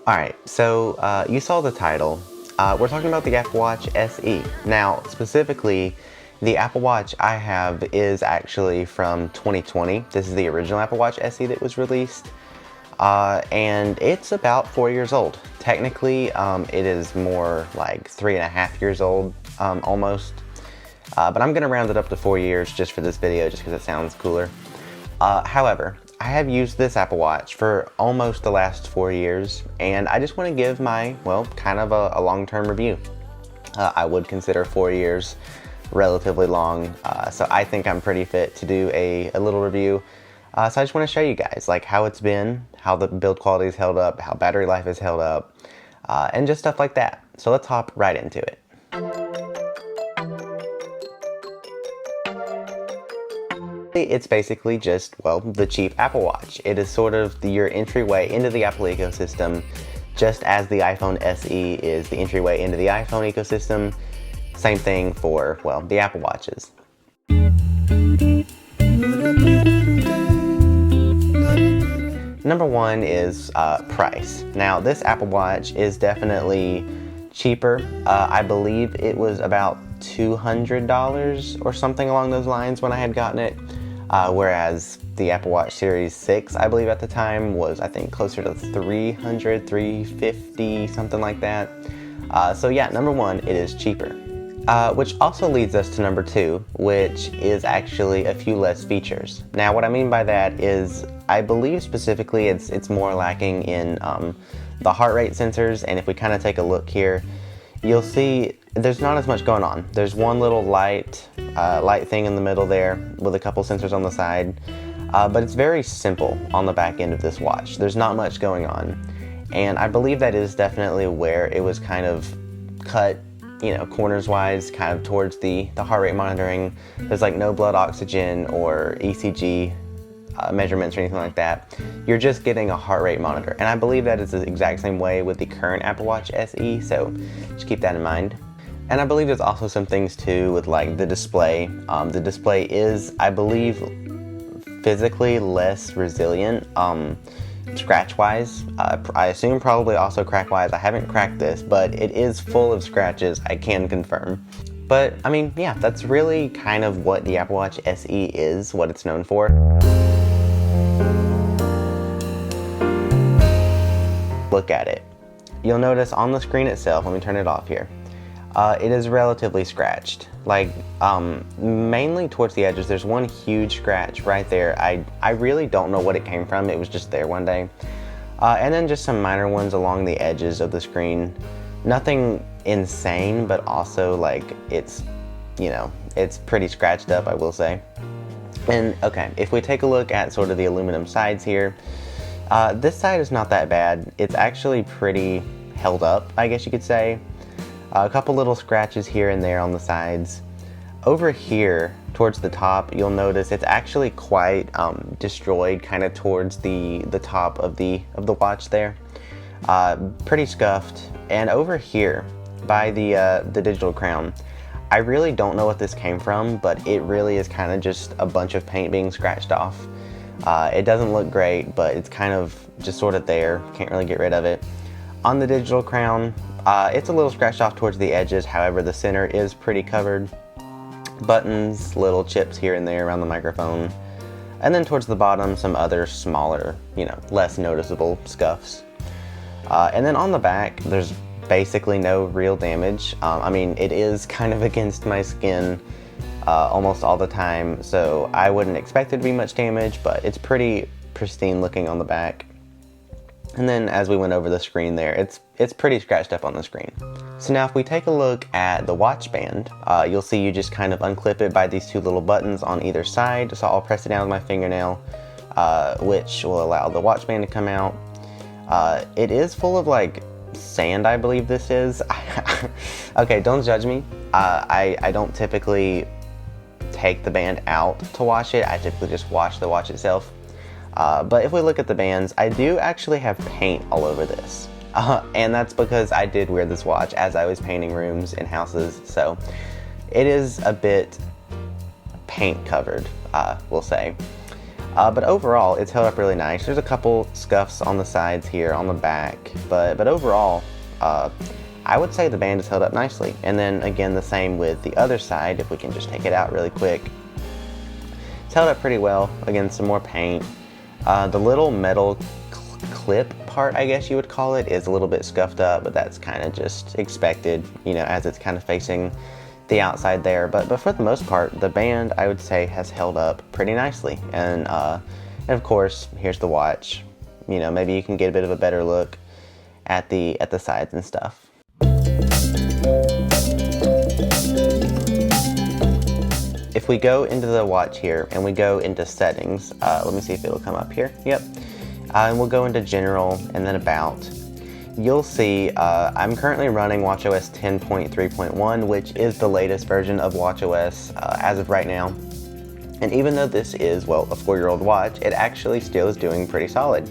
Alright, so you saw the title. We're talking about the Apple Watch SE. Now, specifically, the Apple Watch I have is actually from 2020. This is the original Apple Watch SE that was released. And it's about 4 years old. Technically, it is more like 3.5 years old, almost. But I'm gonna round it up to 4 years just for this video, just because it sounds cooler. However, I have used this Apple Watch for almost the last 4 years, and I just want to give my, well, kind of a long-term review. I would consider 4 years relatively long, so I think I'm pretty fit to do a little review. So I just want to show you guys like how it's been, how the build quality is held up, how battery life is held up, and just stuff like that. So let's hop right into it. It's basically just, well, the cheap Apple Watch. It is sort of your entryway into the Apple ecosystem, just as the iPhone SE is the entryway into the iPhone ecosystem. Same thing for, well, the Apple Watches. Number one is price. Now, this Apple Watch is definitely cheaper. I believe it was about $200 or something along those lines when I had gotten it. Whereas the Apple Watch Series 6, I believe at the time, was I think closer to $300, $350, something like that. So yeah, number one, it is cheaper. Which also leads us to number two, which is actually a few less features. Now what I mean by that is, I believe specifically it's more lacking in the heart rate sensors, and if we kind of take a look here, you'll see there's not as much going on. There's one little light thing in the middle there with a couple sensors on the side, but it's very simple on the back end of this watch. There's not much going on, and I believe that is definitely where it was kind of cut, you know, corners wise, kind of towards the heart rate monitoring. There's like no blood oxygen or ECG measurements or anything like that. You're just getting a heart rate monitor, and I believe that is the exact same way with the current Apple Watch SE, so just keep that in mind. And I believe there's also some things too with like the display. The display is, I believe, physically less resilient, scratch-wise. I assume probably also crack-wise. I haven't cracked this, but it is full of scratches, I can confirm. But, I mean, yeah, that's really kind of what the Apple Watch SE is, what it's known for. Look at it. You'll notice on the screen itself, let me turn it off here, it is relatively scratched. Like, mainly towards the edges. There's one huge scratch right there. I really don't know what it came from. It was just there one day. And then just some minor ones along the edges of the screen. Nothing insane, but also like it's, you know, it's pretty scratched up, I will say. And okay, if we take a look at sort of the aluminum sides here, this side is not that bad. It's actually pretty held up, I guess you could say. A couple little scratches here and there on the sides. Over here, towards the top, you'll notice it's actually quite destroyed, kind of towards the top of the watch there. Pretty scuffed. And over here, by the digital crown, I really don't know what this came from, but it really is kind of just a bunch of paint being scratched off. It doesn't look great, but it's kind of just sort of there. Can't really get rid of it. On the digital crown, it's a little scratched off towards the edges, however the center is pretty covered. Buttons, little chips here and there around the microphone. And then towards the bottom, some other smaller, you know, less noticeable scuffs. And then on the back, there's basically no real damage. I mean, it is kind of against my skin almost all the time, so I wouldn't expect there to be much damage, but it's pretty pristine looking on the back. And then as we went over the screen there, it's pretty scratched up on the screen. So now if we take a look at the watch band, you'll see you just kind of unclip it by these two little buttons on either side. So I'll press it down with my fingernail, which will allow the watch band to come out. It is full of like sand, I believe this is. Okay, don't judge me. I don't typically take the band out to wash it. I typically just wash the watch itself. But if we look at the bands, I do actually have paint all over this. And that's because I did wear this watch as I was painting rooms in houses, so it is a bit paint covered, we'll say. But overall, it's held up really nice. There's a couple scuffs on the sides here, on the back, but overall, I would say the band is held up nicely. And then again, the same with the other side, if we can just take it out really quick. It's held up pretty well. Again, some more paint. The little metal clip part, I guess you would call it, is a little bit scuffed up, but that's kind of just expected, you know, as it's kind of facing the outside there. But for the most part, the band, I would say, has held up pretty nicely. And of course, here's the watch. You know, maybe you can get a bit of a better look at the sides and stuff. If we go into the watch here and we go into settings, let me see if it'll come up here. Yep. And we'll go into general and then about. You'll see I'm currently running watchOS 10.3.1, which is the latest version of watchOS as of right now. And even though this is, well, a 4-year-old watch, it actually still is doing pretty solid.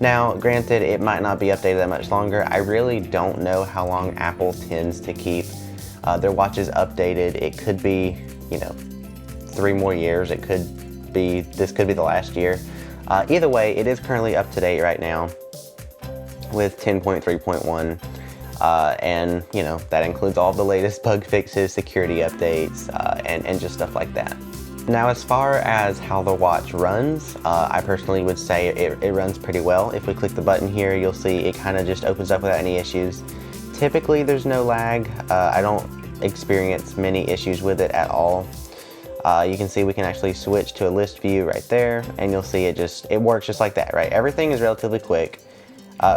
Now, granted, it might not be updated that much longer. I really don't know how long Apple tends to keep their watches updated. It could be, you know, 3 more years. It could be, this could be the last year. Either way, it is currently up to date right now with 10.3.1. And, you know, that includes all the latest bug fixes, security updates, and just stuff like that. Now, as far as how the watch runs, I personally would say it runs pretty well. If we click the button here, you'll see it kind of just opens up without any issues. Typically, there's no lag. I don't experience many issues with it at all. You can see we can actually switch to a list view right there, and you'll see it works just like that, right? Everything is relatively quick.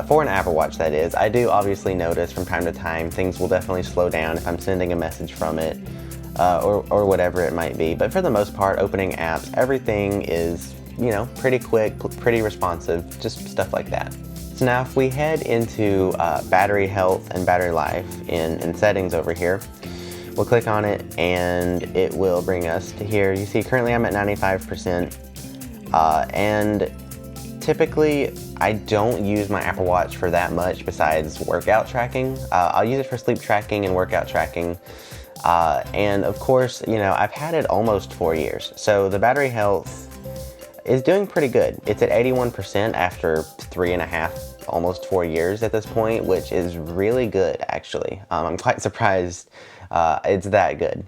For an Apple Watch, that is. I do obviously notice from time to time things will definitely slow down if I'm sending a message from it. Or whatever it might be. But for the most part, opening apps, everything is, you know, pretty quick, pretty responsive, just stuff like that. So now if we head into battery health and battery life in settings over here, we'll click on it and it will bring us to here. You see currently I'm at 95%, and typically I don't use my Apple Watch for that much besides workout tracking. I'll use it for sleep tracking and workout tracking. And of course, you know, I've had it almost 4 years, so the battery health is doing pretty good. It's at 81% after 3.5, almost 4 years at this point, which is really good, actually. I'm quite surprised it's that good.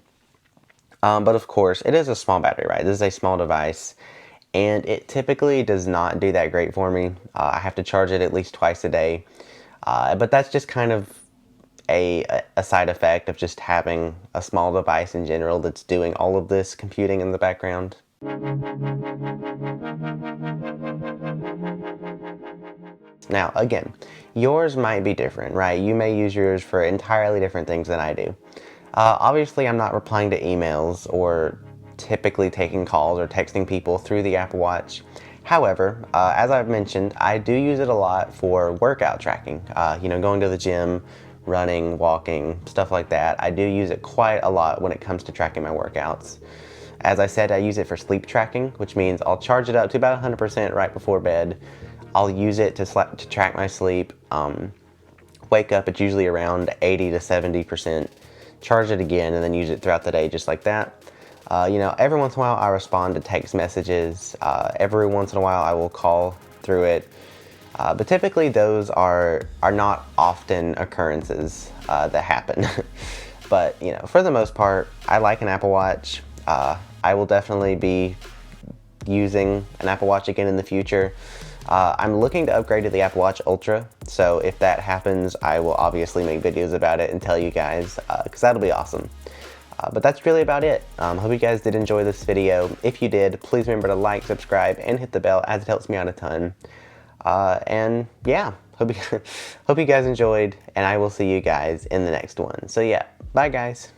But of course, it is a small battery, right? This is a small device, and it typically does not do that great for me. I have to charge it at least twice a day, but that's just kind of a side effect of just having a small device in general that's doing all of this computing in the background. Now, again, yours might be different, right? You may use yours for entirely different things than I do. Obviously, I'm not replying to emails or typically taking calls or texting people through the Apple Watch. However, as I've mentioned, I do use it a lot for workout tracking, you know, going to the gym, running, walking, stuff like that. I do use it quite a lot when it comes to tracking my workouts. As I said, I use it for sleep tracking, which means I'll charge it up to about 100% right before bed. I'll use it to track my sleep. Wake up, it's usually around 80 to 70%. Charge it again and then use it throughout the day just like that. You know, every once in a while I respond to text messages. Every once in a while I will call through it. But typically those are not often occurrences that happen. But, you know, for the most part, I like an Apple Watch. I will definitely be using an Apple Watch again in the future. I'm looking to upgrade to the Apple Watch Ultra, so if that happens, I will obviously make videos about it and tell you guys, because that'll be awesome. But that's really about it. Hope you guys did enjoy this video. If you did, please remember to like, subscribe, and hit the bell, as it helps me out a ton. And yeah, hope you guys enjoyed, and I will see you guys in the next one. So yeah, bye guys.